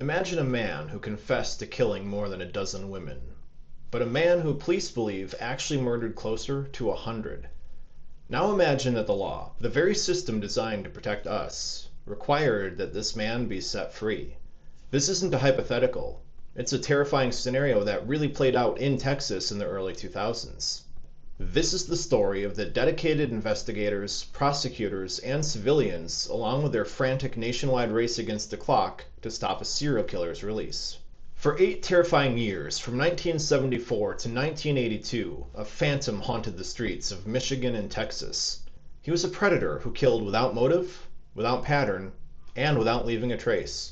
Imagine a man who confessed to killing more than a dozen women, but a man who police believe actually murdered closer to 100. Now imagine that the law, the very system designed to protect us, required that this man be set free. This isn't a hypothetical. It's a terrifying scenario that really played out in Texas in the early 2000s. This is the story of the dedicated investigators, prosecutors, and civilians, along with their frantic nationwide race against the clock to stop a serial killer's release. For 8 terrifying years, from 1974 to 1982, a phantom haunted the streets of Michigan and Texas. He was a predator who killed without motive, without pattern, and without leaving a trace.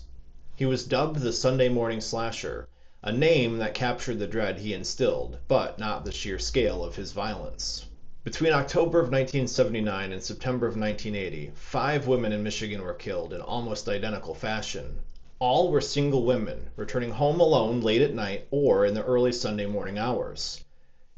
He was dubbed the Sunday Morning Slasher, a name that captured the dread he instilled, but not the sheer scale of his violence. Between October of 1979 and September of 1980, 5 women in Michigan were killed in almost identical fashion. All were single women, returning home alone late at night or in the early Sunday morning hours.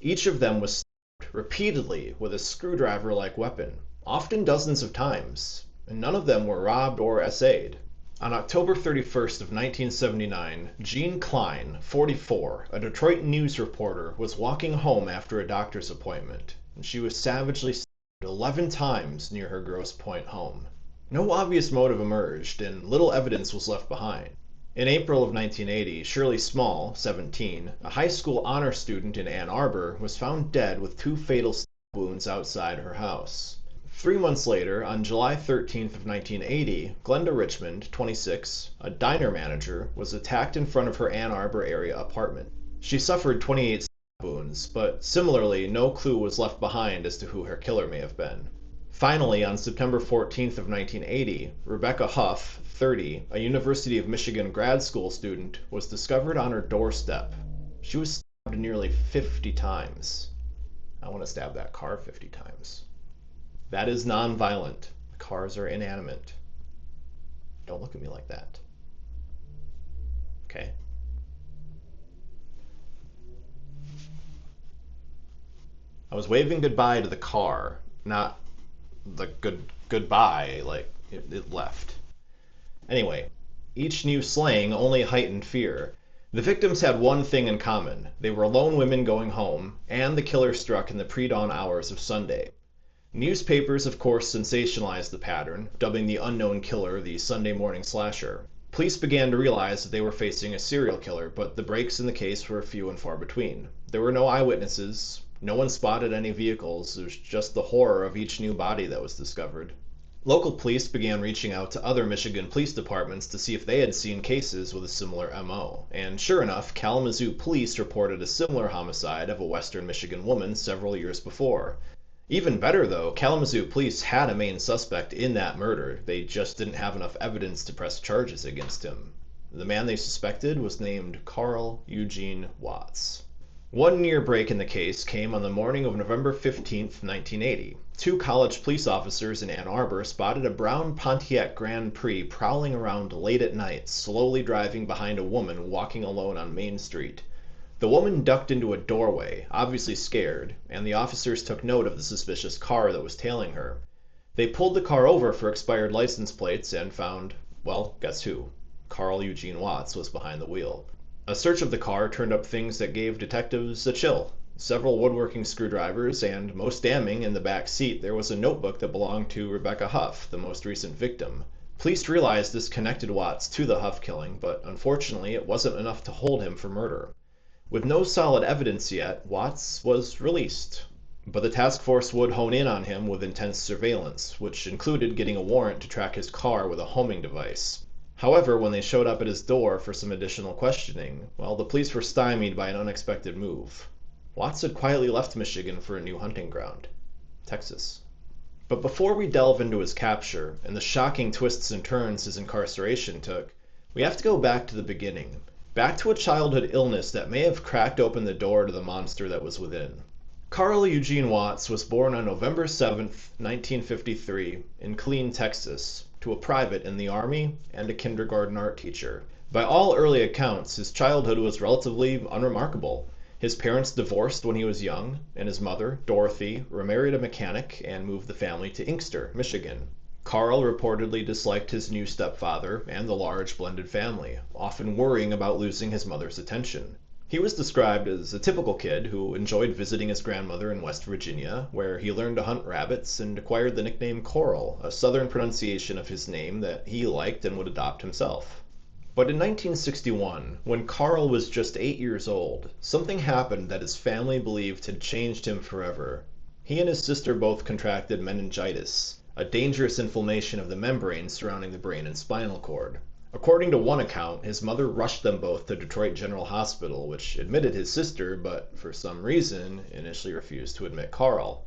Each of them was stabbed repeatedly with a screwdriver-like weapon, often dozens of times, and none of them were robbed or essayed. On October 31st of 1979, Jean Klein, 44, a Detroit news reporter, was walking home after a doctor's appointment, and she was savagely stabbed 11 times near her Grosse Pointe home. No obvious motive emerged, and little evidence was left behind. In April of 1980, Shirley Small, 17, a high school honor student in Ann Arbor, was found dead with 2 fatal stab wounds outside her house. 3 months later, on July 13th of 1980, Glenda Richmond, 26, a diner manager, was attacked in front of her Ann Arbor area apartment. She suffered 28 stab wounds, but similarly, no clue was left behind as to who her killer may have been. Finally, on September 14th of 1980, Rebecca Huff, 30, a University of Michigan grad school student, was discovered on her doorstep. She was stabbed nearly 50 times. I want to stab that car 50 times. That is non-violent. The cars are inanimate. Don't look at me like that. Okay? I was waving goodbye to the car, not the goodbye, like it left. Anyway, each new slaying only heightened fear. The victims had one thing in common. They were lone women going home, and the killer struck in the pre-dawn hours of Sunday. Newspapers, of course, sensationalized the pattern, dubbing the unknown killer the Sunday Morning Slasher. Police began to realize that they were facing a serial killer, but the breaks in the case were few and far between. There were no eyewitnesses. No one spotted any vehicles. It was just the horror of each new body that was discovered. Local police began reaching out to other Michigan police departments to see if they had seen cases with a similar MO. And sure enough, Kalamazoo police reported a similar homicide of a western Michigan woman several years before. Even better though, Kalamazoo police had a main suspect in that murder. They just didn't have enough evidence to press charges against him. The man they suspected was named Carl Eugene Watts. One near break in the case came on the morning of November 15th, 1980. 2 college police officers in Ann Arbor spotted a brown Pontiac Grand Prix prowling around late at night, slowly driving behind a woman walking alone on Main Street. The woman ducked into a doorway, obviously scared, and the officers took note of the suspicious car that was tailing her. They pulled the car over for expired license plates and found, well, guess who? Carl Eugene Watts was behind the wheel. A search of the car turned up things that gave detectives a chill. Several woodworking screwdrivers, and most damning, in the back seat there was a notebook that belonged to Rebecca Huff, the most recent victim. Police realized this connected Watts to the Huff killing, but unfortunately it wasn't enough to hold him for murder. With no solid evidence yet, Watts was released. But the task force would hone in on him with intense surveillance, which included getting a warrant to track his car with a homing device. However, when they showed up at his door for some additional questioning, well, the police were stymied by an unexpected move. Watts had quietly left Michigan for a new hunting ground, Texas. But before we delve into his capture and the shocking twists and turns his incarceration took, we have to go back to the beginning. Back to a childhood illness that may have cracked open the door to the monster that was within. Carl Eugene Watts was born on November 7th, 1953, in Killeen, Texas, to a private in the Army and a kindergarten art teacher. By all early accounts, his childhood was relatively unremarkable. His parents divorced when he was young, and his mother, Dorothy, remarried a mechanic and moved the family to Inkster, Michigan. Carl reportedly disliked his new stepfather and the large blended family, often worrying about losing his mother's attention. He was described as a typical kid who enjoyed visiting his grandmother in West Virginia, where he learned to hunt rabbits and acquired the nickname Coral, a southern pronunciation of his name that he liked and would adopt himself. But in 1961, when Carl was just 8 years old, something happened that his family believed had changed him forever. He and his sister both contracted meningitis, a dangerous inflammation of the membrane surrounding the brain and spinal cord. According to one account, his mother rushed them both to Detroit General Hospital, which admitted his sister, but for some reason initially refused to admit Carl.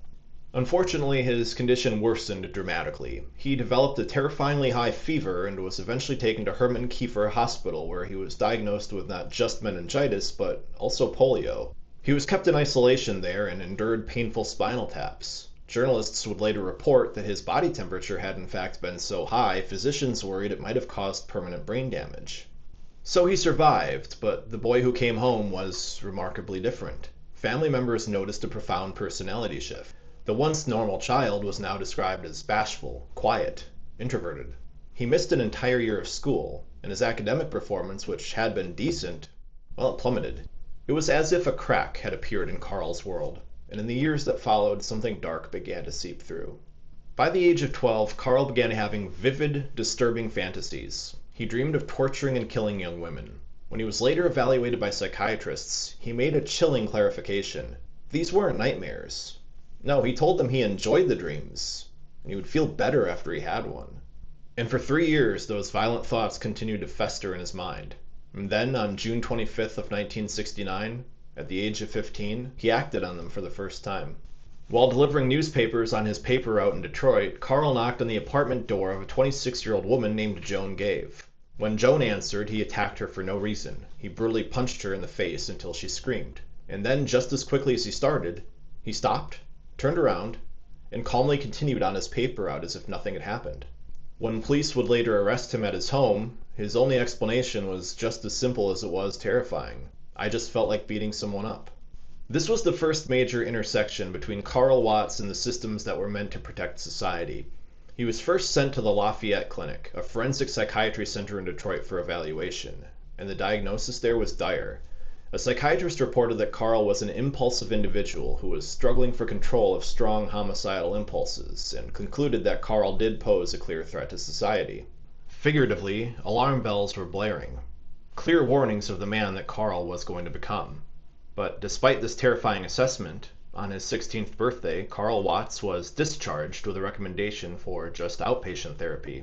Unfortunately, his condition worsened dramatically. He developed a terrifyingly high fever and was eventually taken to Herman Kiefer Hospital, where he was diagnosed with not just meningitis, but also polio. He was kept in isolation there and endured painful spinal taps. Journalists would later report that his body temperature had in fact been so high, physicians worried it might have caused permanent brain damage. So he survived, but the boy who came home was remarkably different. Family members noticed a profound personality shift. The once normal child was now described as bashful, quiet, introverted. He missed an entire year of school, and his academic performance, which had been decent, well, it plummeted. It was as if a crack had appeared in Carl's world, and in the years that followed, something dark began to seep through. By the age of 12, Carl began having vivid, disturbing fantasies. He dreamed of torturing and killing young women. When he was later evaluated by psychiatrists, he made a chilling clarification. These weren't nightmares. No, he told them he enjoyed the dreams, and he would feel better after he had one. And for 3 years, those violent thoughts continued to fester in his mind. And then, on June 25th of 1969, at the age of 15, he acted on them for the first time. While delivering newspapers on his paper route in Detroit, Carl knocked on the apartment door of a 26-year-old woman named Joan Gave. When Joan answered, he attacked her for no reason. He brutally punched her in the face until she screamed. And then, just as quickly as he started, he stopped, turned around, and calmly continued on his paper route as if nothing had happened. When police would later arrest him at his home, his only explanation was just as simple as it was terrifying. I just felt like beating someone up. This was the first major intersection between Carl Watts and the systems that were meant to protect society. He was first sent to the Lafayette Clinic, a forensic psychiatry center in Detroit, for evaluation, and the diagnosis there was dire. A psychiatrist reported that Carl was an impulsive individual who was struggling for control of strong homicidal impulses, and concluded that Carl did pose a clear threat to society. Figuratively, alarm bells were blaring. Clear warnings of the man that Carl was going to become. But despite this terrifying assessment, on his 16th birthday, Carl Watts was discharged with a recommendation for just outpatient therapy.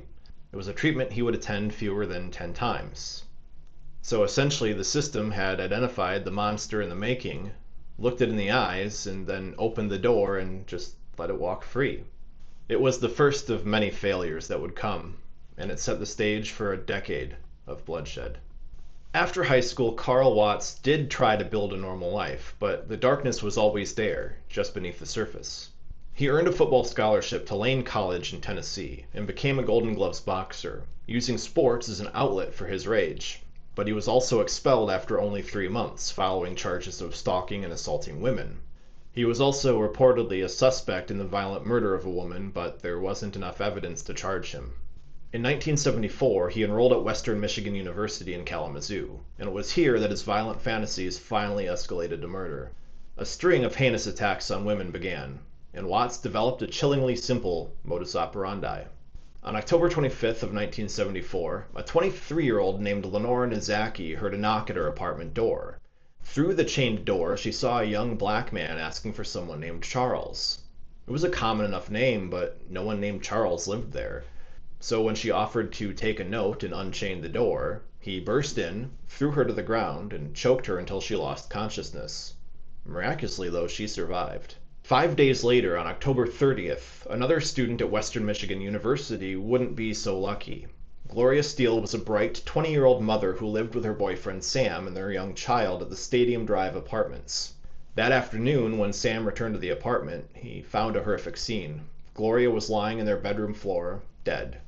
It was a treatment he would attend fewer than 10 times. So essentially, the system had identified the monster in the making, looked it in the eyes, and then opened the door and just let it walk free. It was the first of many failures that would come, and it set the stage for a decade of bloodshed. After high school, Carl Watts did try to build a normal life, but the darkness was always there, just beneath the surface. He earned a football scholarship to Lane College in Tennessee, and became a Golden Gloves boxer, using sports as an outlet for his rage. But he was also expelled after only 3 months, following charges of stalking and assaulting women. He was also reportedly a suspect in the violent murder of a woman, but there wasn't enough evidence to charge him. In 1974, he enrolled at Western Michigan University in Kalamazoo, and it was here that his violent fantasies finally escalated to murder. A string of heinous attacks on women began, and Watts developed a chillingly simple modus operandi. On October 25th of 1974, a 23-year-old named Lenore Nizaki heard a knock at her apartment door. Through the chained door, she saw a young black man asking for someone named Charles. It was a common enough name, but no one named Charles lived there. So when she offered to take a note and unchain the door, he burst in, threw her to the ground, and choked her until she lost consciousness. Miraculously, though, she survived. 5 days later, on October 30th, another student at Western Michigan University wouldn't be so lucky. Gloria Steele was a bright 20-year-old mother who lived with her boyfriend Sam and their young child at the Stadium Drive apartments. That afternoon, when Sam returned to the apartment, he found a horrific scene. Gloria was lying in their bedroom floor, dead.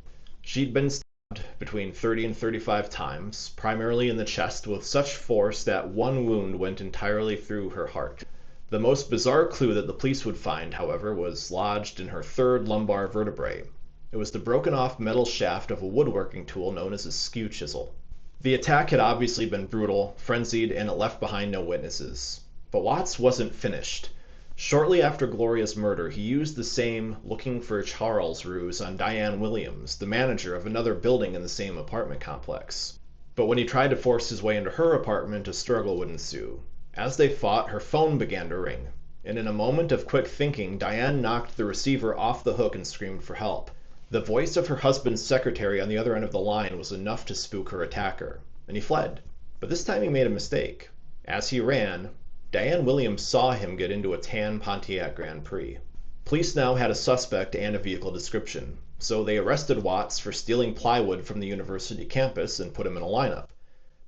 She'd been stabbed between 30 and 35 times, primarily in the chest, with such force that one wound went entirely through her heart. The most bizarre clue that the police would find, however, was lodged in her third lumbar vertebrae. It was the broken off metal shaft of a woodworking tool known as a skew chisel. The attack had obviously been brutal, frenzied, and it left behind no witnesses. But Watts wasn't finished. Shortly after Gloria's murder, he used the same looking for Charles ruse on Diane Williams, the manager of another building in the same apartment complex. But when he tried to force his way into her apartment, a struggle would ensue. As they fought, her phone began to ring, and in a moment of quick thinking, Diane knocked the receiver off the hook and screamed for help. The voice of her husband's secretary on the other end of the line was enough to spook her attacker, and he fled. But this time he made a mistake. As he ran, Diane Williams saw him get into a tan Pontiac Grand Prix. Police now had a suspect and a vehicle description, so they arrested Watts for stealing plywood from the university campus and put him in a lineup.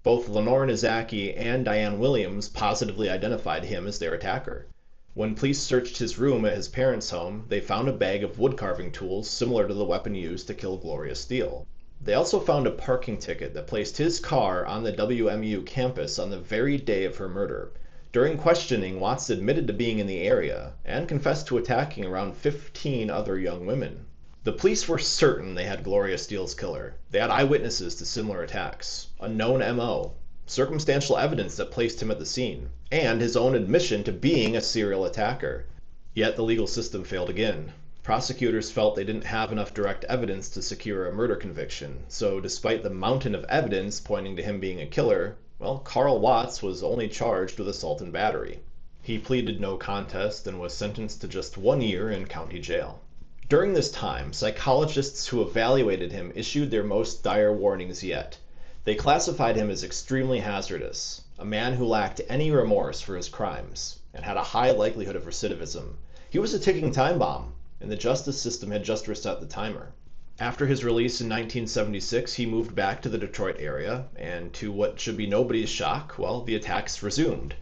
Both Lenore Nizaki and Diane Williams positively identified him as their attacker. When police searched his room at his parents' home, they found a bag of wood-carving tools similar to the weapon used to kill Gloria Steele. They also found a parking ticket that placed his car on the WMU campus on the very day of her murder. During questioning, Watts admitted to being in the area and confessed to attacking around 15 other young women. The police were certain they had Gloria Steele's killer. They had eyewitnesses to similar attacks, a known MO, circumstantial evidence that placed him at the scene, and his own admission to being a serial attacker. Yet the legal system failed again. Prosecutors felt they didn't have enough direct evidence to secure a murder conviction, so despite the mountain of evidence pointing to him being a killer, well, Carl Watts was only charged with assault and battery. He pleaded no contest and was sentenced to just 1 year in county jail. During this time, psychologists who evaluated him issued their most dire warnings yet. They classified him as extremely hazardous, a man who lacked any remorse for his crimes, and had a high likelihood of recidivism. He was a ticking time bomb, and the justice system had just reset the timer. After his release in 1976, he moved back to the Detroit area, and to what should be nobody's shock, well, the attacks resumed.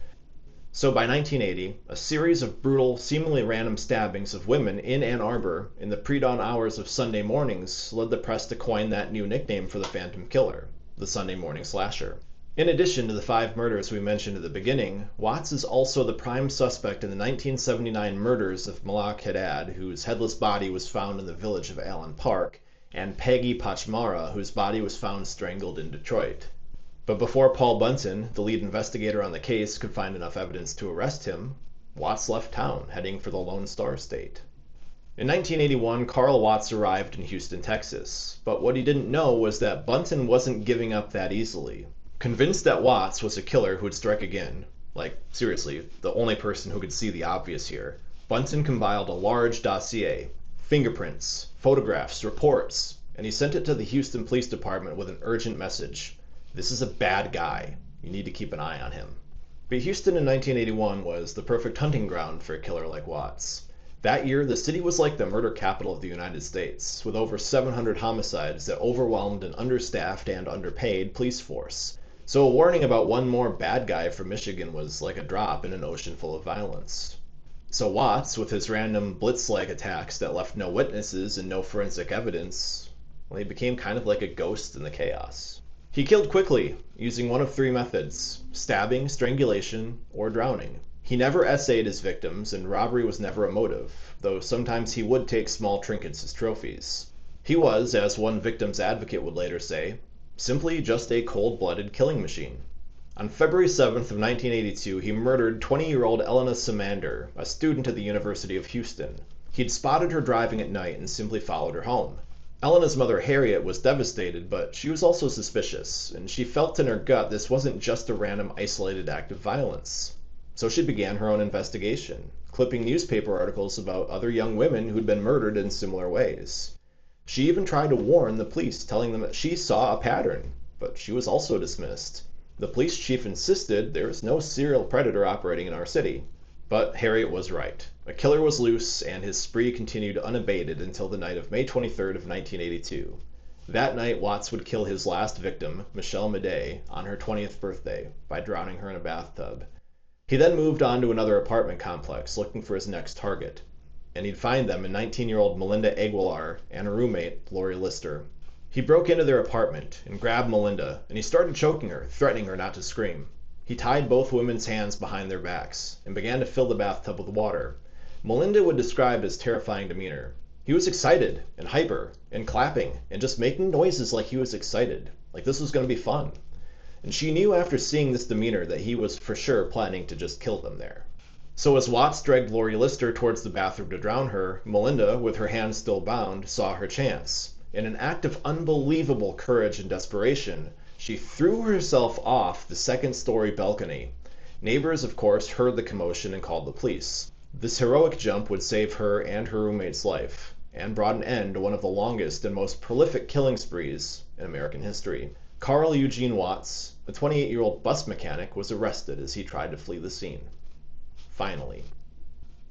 So by 1980, a series of brutal, seemingly random stabbings of women in Ann Arbor in the pre-dawn hours of Sunday mornings led the press to coin that new nickname for the Phantom Killer, the Sunday Morning Slasher. In addition to the 5 murders we mentioned at the beginning, Watts is also the prime suspect in the 1979 murders of Malak Haddad, whose headless body was found in the village of Allen Park, and Peggy Pachmara, whose body was found strangled in Detroit. But before Paul Bunton, the lead investigator on the case, could find enough evidence to arrest him, Watts left town, heading for the Lone Star State. In 1981, Carl Watts arrived in Houston, Texas, but what he didn't know was that Bunton wasn't giving up that easily. Convinced that Watts was a killer who would strike again, like, seriously, the only person who could see the obvious here, Bunton compiled a large dossier, fingerprints, photographs, reports, and he sent it to the Houston Police Department with an urgent message. This is a bad guy. You need to keep an eye on him. But Houston in 1981 was the perfect hunting ground for a killer like Watts. That year, the city was like the murder capital of the United States, with over 700 homicides that overwhelmed an understaffed and underpaid police force. So a warning about one more bad guy from Michigan was like a drop in an ocean full of violence. So Watts, with his random blitz-like attacks that left no witnesses and no forensic evidence, well, he became kind of like a ghost in the chaos. He killed quickly, using one of 3 methods: stabbing, strangulation, or drowning. He never essayed his victims, and robbery was never a motive, though sometimes he would take small trinkets as trophies. He was, as one victim's advocate would later say, simply just a cold-blooded killing machine. On February 7th of 1982, he murdered 20-year-old Elena Samander, a student at the University of Houston. He'd spotted her driving at night and simply followed her home. Elena's mother, Harriet, was devastated, but she was also suspicious, and she felt in her gut this wasn't just a random isolated act of violence. So she began her own investigation, clipping newspaper articles about other young women who'd been murdered in similar ways. She even tried to warn the police, telling them that she saw a pattern, but she was also dismissed. The police chief insisted there was no serial predator operating in our city. But Harriet was right. A killer was loose, and his spree continued unabated until the night of May 23rd of 1982. That night, Watts would kill his last victim, Michelle Madej, on her 20th birthday by drowning her in a bathtub. He then moved on to another apartment complex, looking for his next target. And he'd find them in 19-year-old Melinda Aguilar and her roommate, Lori Lister. He broke into their apartment and grabbed Melinda, and he started choking her, threatening her not to scream. He tied both women's hands behind their backs and began to fill the bathtub with water. Melinda would describe his terrifying demeanor. He was excited and hyper and clapping and just making noises like he was excited, like this was going to be fun. And she knew after seeing this demeanor that he was for sure planning to just kill them there. So as Watts dragged Lori Lister towards the bathroom to drown her, Melinda, with her hands still bound, saw her chance. In an act of unbelievable courage and desperation, she threw herself off the second-story balcony. Neighbors, of course, heard the commotion and called the police. This heroic jump would save her and her roommate's life, and brought an end to one of the longest and most prolific killing sprees in American history. Carl Eugene Watts, a 28-year-old bus mechanic, was arrested as he tried to flee the scene. Finally.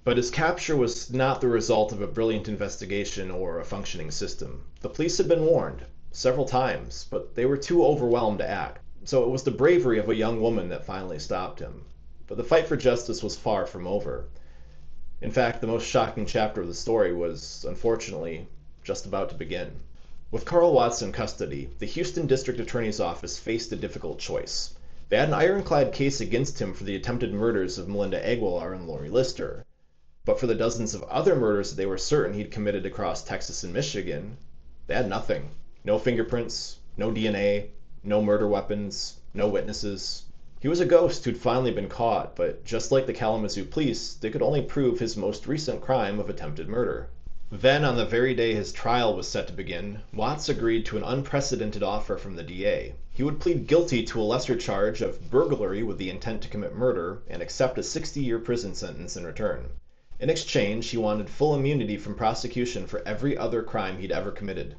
But his capture was not the result of a brilliant investigation or a functioning system. The police had been warned several times, but they were too overwhelmed to act. So it was the bravery of a young woman that finally stopped him. But the fight for justice was far from over. In fact, the most shocking chapter of the story was, unfortunately, just about to begin. With Carl Watts in custody, the Houston District Attorney's Office faced a difficult choice. They had an ironclad case against him for the attempted murders of Melinda Aguilar and Lori Lister. But for the dozens of other murders that they were certain he'd committed across Texas and Michigan, they had nothing. No fingerprints, no DNA, no murder weapons, no witnesses. He was a ghost who'd finally been caught, but just like the Kalamazoo police, they could only prove his most recent crime of attempted murder. Then, on the very day his trial was set to begin, Watts agreed to an unprecedented offer from the DA. He would plead guilty to a lesser charge of burglary with the intent to commit murder and accept a 60-year prison sentence in return. In exchange, he wanted full immunity from prosecution for every other crime he'd ever committed.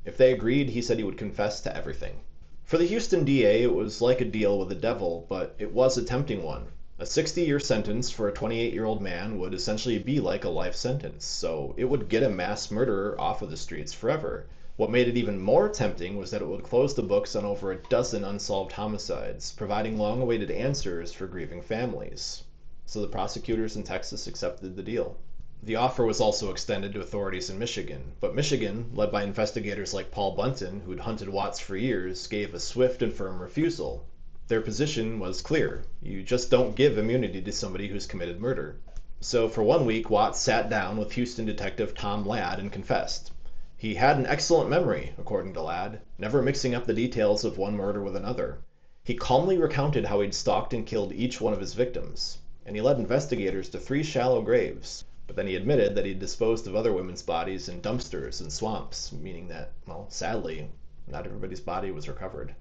If they agreed, he said he would confess to everything. For the Houston DA, it was like a deal with the devil, but it was a tempting one. A 60-year sentence for a 28-year-old man would essentially be like a life sentence, so it would get a mass murderer off of the streets forever. What made it even more tempting was that it would close the books on over a dozen unsolved homicides, providing long-awaited answers for grieving families. So the prosecutors in Texas accepted the deal. The offer was also extended to authorities in Michigan, but Michigan, led by investigators like Paul Bunton, who'd hunted Watts for years, gave a swift and firm refusal. Their position was clear. You just don't give immunity to somebody who's committed murder. So for 1 week, Watts sat down with Houston detective Tom Ladd and confessed. He had an excellent memory, according to Ladd, never mixing up the details of one murder with another. He calmly recounted how he'd stalked and killed each one of his victims, and he led investigators to 3 shallow graves. But then he admitted that he'd disposed of other women's bodies in dumpsters and swamps, meaning that, well, sadly, not everybody's body was recovered.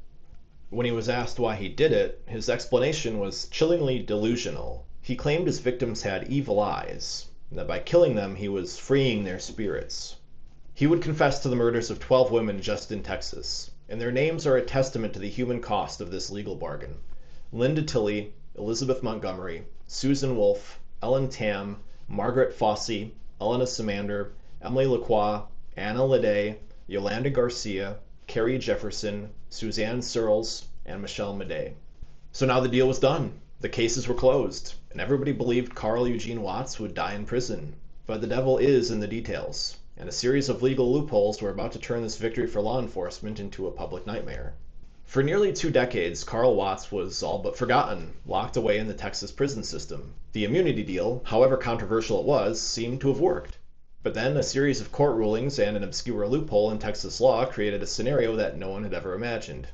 When he was asked why he did it, his explanation was chillingly delusional. He claimed his victims had evil eyes, and that by killing them he was freeing their spirits. He would confess to the murders of 12 women just in Texas, and their names are a testament to the human cost of this legal bargain. Linda Tilley, Elizabeth Montgomery, Susan Wolfe, Ellen Tam, Margaret Fossey, Elena Samander, Emily Lacroix, Anna Leday, Yolanda Garcia, Carrie Jefferson, Suzanne Searles, and Michelle Madej. So now the deal was done. The cases were closed, and everybody believed Carl Eugene Watts would die in prison. But the devil is in the details, and a series of legal loopholes were about to turn this victory for law enforcement into a public nightmare. For nearly 2 decades, Carl Watts was all but forgotten, locked away in the Texas prison system. The immunity deal, however controversial it was, seemed to have worked. But then a series of court rulings and an obscure loophole in Texas law created a scenario that no one had ever imagined.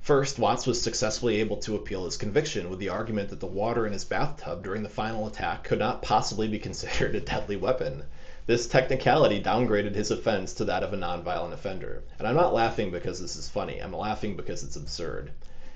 First, Watts was successfully able to appeal his conviction with the argument that the water in his bathtub during the final attack could not possibly be considered a deadly weapon. This technicality downgraded his offense to that of a nonviolent offender. And I'm not laughing because this is funny, I'm laughing because it's absurd.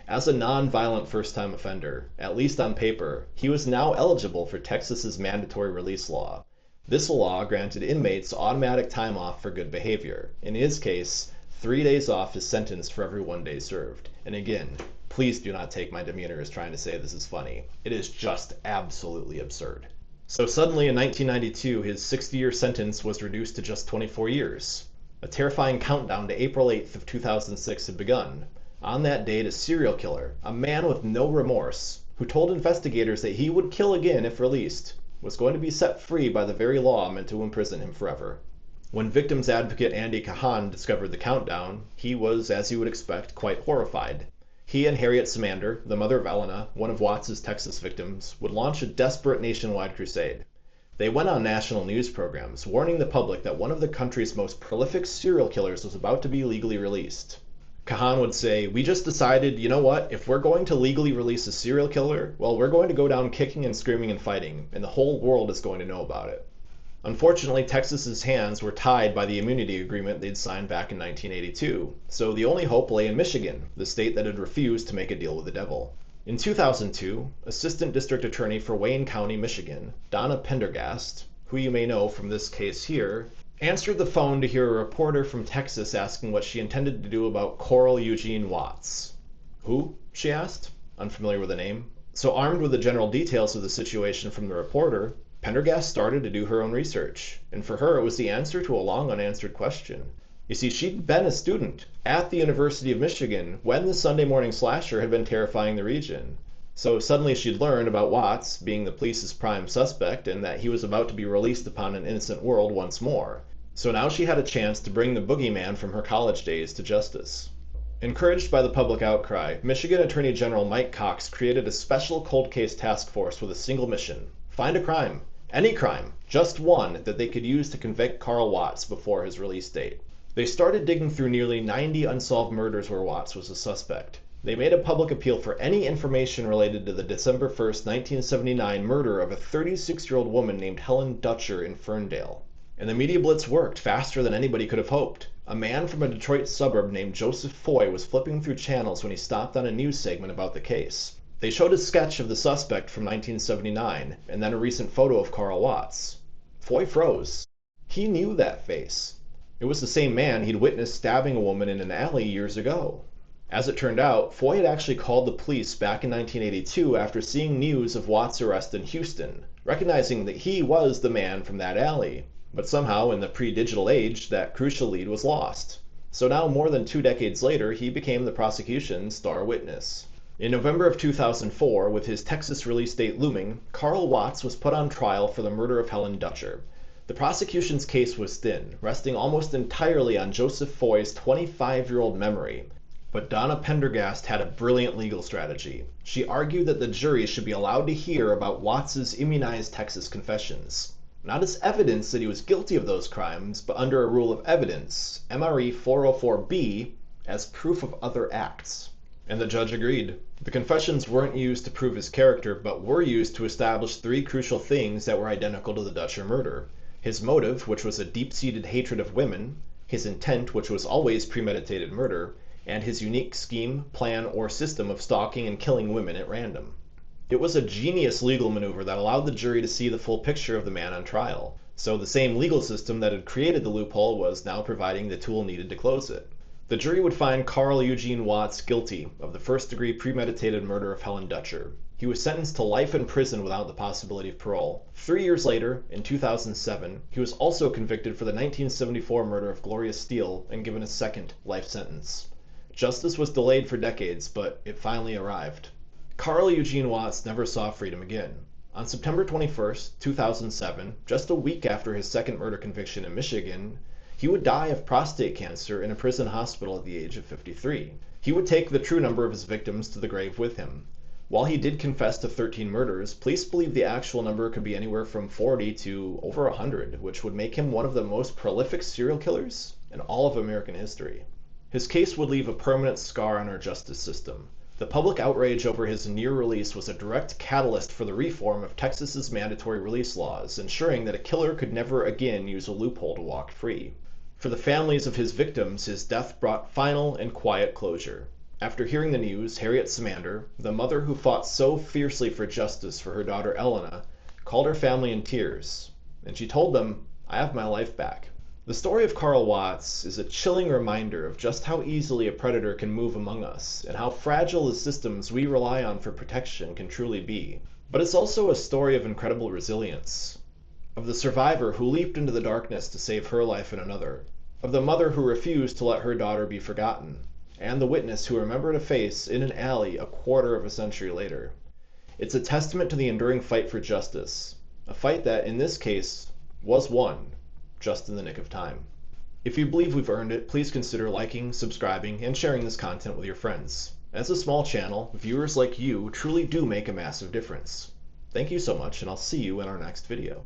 As a nonviolent first-time offender, at least on paper, he was now eligible for Texas's mandatory release law. This law granted inmates automatic time off for good behavior. In his case, 3 days off his sentence for every 1 day served. And again, please do not take my demeanor as trying to say this is funny. It is just absolutely absurd. So suddenly in 1992, his 60-year sentence was reduced to just 24 years. A terrifying countdown to April 8th of 2006 had begun. On that date, a serial killer, a man with no remorse, who told investigators that he would kill again if released, was going to be set free by the very law meant to imprison him forever. When victims advocate Andy Kahan discovered the countdown, he was, as you would expect, quite horrified. He and Harriet Samander, the mother of Elena, one of Watts' Texas victims, would launch a desperate nationwide crusade. They went on national news programs, warning the public that one of the country's most prolific serial killers was about to be legally released. Kahan would say, "We just decided, you know what, if we're going to legally release a serial killer, well, we're going to go down kicking and screaming and fighting, and the whole world is going to know about it." Unfortunately, Texas's hands were tied by the immunity agreement they'd signed back in 1982, so the only hope lay in Michigan, the state that had refused to make a deal with the devil. In 2002, Assistant District Attorney for Wayne County, Michigan, Donna Pendergast, who you may know from this case here, answered the phone to hear a reporter from Texas asking what she intended to do about Carl Eugene Watts. "Who?" she asked, unfamiliar with the name. So armed with the general details of the situation from the reporter, Pendergast started to do her own research, and for her it was the answer to a long unanswered question. You see, she'd been a student at the University of Michigan when the Sunday morning slasher had been terrifying the region. So suddenly she'd learned about Watts being the police's prime suspect and that he was about to be released upon an innocent world once more. So now she had a chance to bring the boogeyman from her college days to justice. Encouraged by the public outcry, Michigan Attorney General Mike Cox created a special cold case task force with a single mission: find a crime. Any crime, just one, that they could use to convict Carl Watts before his release date. They started digging through nearly 90 unsolved murders where Watts was a suspect. They made a public appeal for any information related to the December 1st, 1979 murder of a 36-year-old woman named Helen Dutcher in Ferndale. And the media blitz worked faster than anybody could have hoped. A man from a Detroit suburb named Joseph Foy was flipping through channels when he stopped on a news segment about the case. They showed a sketch of the suspect from 1979, and then a recent photo of Carl Watts. Foy froze. He knew that face. It was the same man he'd witnessed stabbing a woman in an alley years ago. As it turned out, Foy had actually called the police back in 1982 after seeing news of Watts' arrest in Houston, recognizing that he was the man from that alley. But somehow, in the pre-digital age, that crucial lead was lost. So now, more than 2 decades later, he became the prosecution's star witness. In November of 2004, with his Texas release date looming, Carl Watts was put on trial for the murder of Helen Dutcher. The prosecution's case was thin, resting almost entirely on Joseph Foy's 25-year-old memory. But Donna Pendergast had a brilliant legal strategy. She argued that the jury should be allowed to hear about Watts's immunized Texas confessions. Not as evidence that he was guilty of those crimes, but under a rule of evidence, MRE 404B, as proof of other acts. And the judge agreed. The confessions weren't used to prove his character, but were used to establish 3 crucial things that were identical to the Dutcher murder: his motive, which was a deep-seated hatred of women; his intent, which was always premeditated murder; and his unique scheme, plan, or system of stalking and killing women at random. It was a genius legal maneuver that allowed the jury to see the full picture of the man on trial. So the same legal system that had created the loophole was now providing the tool needed to close it. The jury would find Carl Eugene Watts guilty of the first-degree premeditated murder of Helen Dutcher. He was sentenced to life in prison without the possibility of parole. 3 years later, in 2007, he was also convicted for the 1974 murder of Gloria Steele and given a second life sentence. Justice was delayed for decades, but it finally arrived. Carl Eugene Watts never saw freedom again. On September 21st, 2007, just a week after his second murder conviction in Michigan, he would die of prostate cancer in a prison hospital at the age of 53. He would take the true number of his victims to the grave with him. While he did confess to 13 murders, police believe the actual number could be anywhere from 40 to over 100, which would make him one of the most prolific serial killers in all of American history. His case would leave a permanent scar on our justice system. The public outrage over his near release was a direct catalyst for the reform of Texas's mandatory release laws, ensuring that a killer could never again use a loophole to walk free. For the families of his victims, his death brought final and quiet closure. After hearing the news, Harriet Samander, the mother who fought so fiercely for justice for her daughter Elena, called her family in tears, and she told them, "I have my life back." The story of Carl Watts is a chilling reminder of just how easily a predator can move among us, and how fragile the systems we rely on for protection can truly be. But it's also a story of incredible resilience. Of the survivor who leaped into the darkness to save her life and another, of the mother who refused to let her daughter be forgotten, and the witness who remembered a face in an alley a quarter of a century later. It's a testament to the enduring fight for justice, a fight that, in this case, was won, just in the nick of time. If you believe we've earned it, please consider liking, subscribing, and sharing this content with your friends. As a small channel, viewers like you truly do make a massive difference. Thank you so much, and I'll see you in our next video.